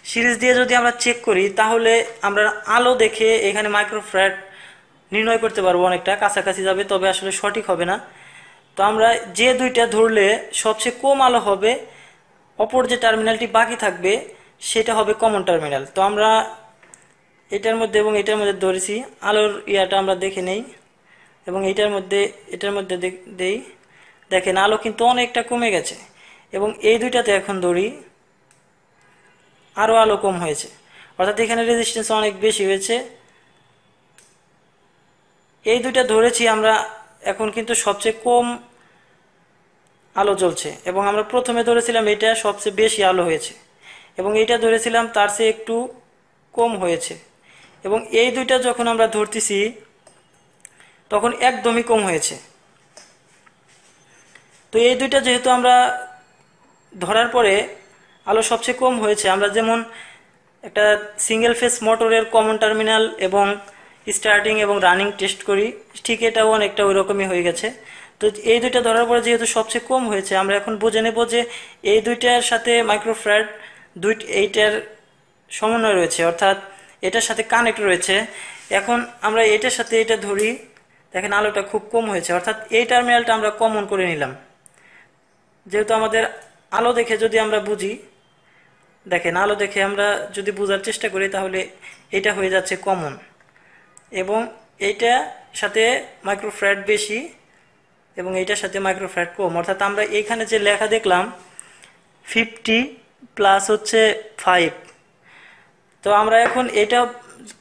Series দিয়ে যদি আমরা চেক করি তাহলে আমরা আলো দেখে এখানে মাইক্রোফ্যারাড নির্ণয় করতে পারবো, অনেকটা কাছাকাছি যাবে, তবে আসলে সঠিক হবে না। তো আমরা যে দুইটা ধরলে সবচেয়ে কম আলো হবে, অপর যে টার্মিনালটি বাকি থাকবে সেটা হবে কমন টার্মিনাল। তো আমরা এটার মধ্যে এবং এটার মধ্যে ধরেছি, আলোর ইয়াটা আমরা দেখে নেই এবং এটার মধ্যে দেই। দেখেন আলো কিন্তু অনেকটা কমে গেছে এবং এই দুইটাতে এখন ধরি আরও আলো কম হয়েছে, অর্থাৎ এখানে রেজিস্ট্যান্স অনেক বেশি হয়েছে। এই দুইটা ধরেছি আমরা, এখন কিন্তু সবচেয়ে কম আলো জ্বলছে এবং আমরা প্রথমে ধরেছিলাম এটা সবচেয়ে বেশি আলো হয়েছে এবং এইটা ধরেছিলাম তার চেয়ে একটু কম হয়েছে এবং এই দুইটা যখন আমরা ধরতেছি তখন একদমই কম হয়েছে। তো এই দুইটা যেহেতু আমরা ধরার পরে আলো সবচেয়ে কম হয়েছে, আমরা যেমন একটা সিঙ্গেল ফেজ মোটরের কমন টার্মিনাল এবং স্টার্টিং এবং রানিং টেস্ট করি, ঠিক এটাও অনেকটা ওই রকমই হয়ে গেছে। তো এই দুইটা ধরার পরে যেহেতু সবচেয়ে কম হয়েছে, আমরা এখন বুঝে নেব যে এই দুইটার সাথে মাইক্রোফ্যারাড এইটার সমন্বয় রয়েছে, অর্থাৎ এটার সাথে কানেক্ট রয়েছে। এখন আমরা এটার সাথে এটা ধরি, দেখেন আলোটা খুব কম হয়েছে, অর্থাৎ এই টার্মিনালটা আমরা কমন করে নিলাম। যেহেতু আমাদের আলো দেখে যদি আমরা বুঝি, দেখেন আলো দেখে আমরা যদি বোঝার চেষ্টা করি তাহলে এটা হয়ে যাচ্ছে কমন এবং এইটা সাথে মাইক্রোফ্যারাড বেশি এবং এইটার সাথে মাইক্রোফ্যারাড কম, অর্থাৎ আমরা এইখানে যে লেখা দেখলাম 50 প্লাস হচ্ছে 5। তো আমরা এখন এটা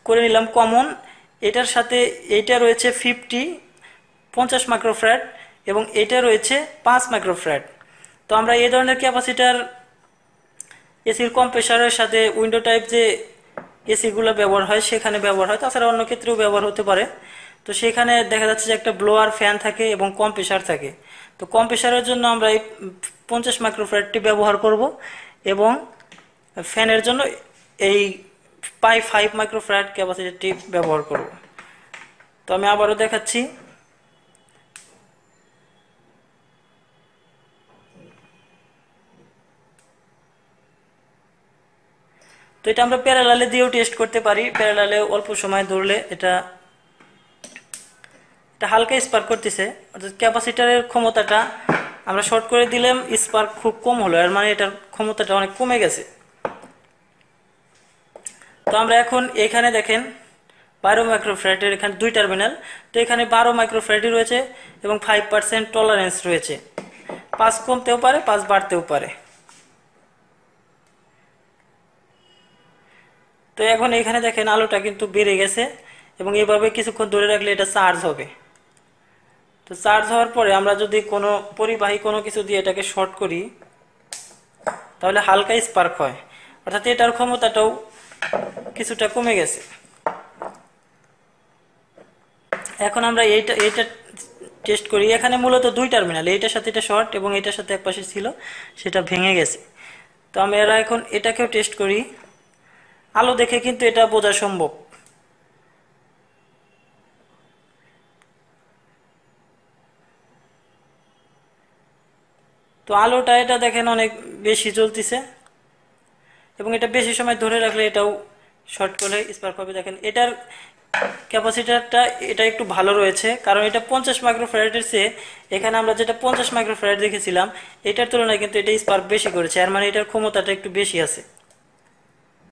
করে নিলাম কমন, এটার সাথে এইটা রয়েছে 50 মাইক্রোফ্যারাড এবং এটা রয়েছে 5 মাইক্রোফ্যারাড। তো আমরা এই ধরনের ক্যাপাসিটার এসির কম্প্রেসারের সাথে উইন্ডো টাইপ যে এসিগুলো ব্যবহার হয় সেখানে ব্যবহার হয়, তাছাড়া অন্য ক্ষেত্রেও ব্যবহার হতে পারে। তো সেখানে দেখা যাচ্ছে যে একটা ব্লোয়ার ফ্যান থাকে এবং কম্প্রেসার থাকে। তো কম্প্রেসারের জন্য আমরা এই 50 মাইক্রোফ্যারাডটি ব্যবহার করব এবং ফ্যানের জন্য এই 5 মাইক্রোফ্যারাড ক্যাপাসিটারটি ব্যবহার করব। তো আমি আবারও দেখাচ্ছি। তো এটা আমরা প্যারালালে দিয়েও টেস্ট করতে পারি, প্যারালালে অল্প সময় ধরলে এটা হালকা স্পার্ক করতেছে, অর্থাৎ ক্যাপাসিটারের ক্ষমতাটা আমরা শর্ট করে দিলাম, স্পার্ক খুব কম হলো, এর মানে এটার ক্ষমতাটা অনেক কমে গেছে। তো আমরা এখন এখানে দেখেন 12 মাইক্রোফ্যারাডের এখানে দুই টার্মিনাল, তো এখানে 12 মাইক্রোফ্যারাডই রয়েছে এবং 5% টলারেন্স রয়েছে, 5 কমতেও পারে 5 বাড়তেও পারে। তো এখন এখানে দেখেন আলোটা কিন্তু বেড়ে গেছে এবং এভাবে কিছুক্ষণ ধরে রাখলে এটা চার্জ হবে। তো চার্জ হওয়ার পরে আমরা যদি কোনো পরিবাহী কোনো কিছু দিয়ে এটাকে শর্ট করি তাহলে হালকা স্পার্ক হয়, অর্থাৎ এটার ক্ষমতাটাও কিছুটা কমে গেছে। এখন আমরা এইটা টেস্ট করি। এখানে মূলত দুই টার্মিনাল, এইটার সাথে এটা শর্ট এবং এটার সাথে একপাশে ছিল সেটা ভেঙে গেছে। তো আমরা এখন এটাকেও টেস্ট করি, আলো দেখে কিন্তু এটা বোঝা সম্ভব। তো আলোটা এটা দেখেন অনেক বেশি জ্বলতেছে এবং এটা বেশি সময় ধরে রাখলে এটাও শর্ট করলে স্পার্ক হবে। দেখেন এটার ক্যাপাসিটারটা এটা একটু ভালো রয়েছে, কারণ এটা 50 মাইক্রোফ্যারাডের চেয়ে এখানে আমরা যেটা 50 মাইক্রোফ্যারাড দেখেছিলাম এটার তুলনায় কিন্তু এটা স্পার্ক বেশি করেছে, এর মানে এটার ক্ষমতাটা একটু বেশি আছে।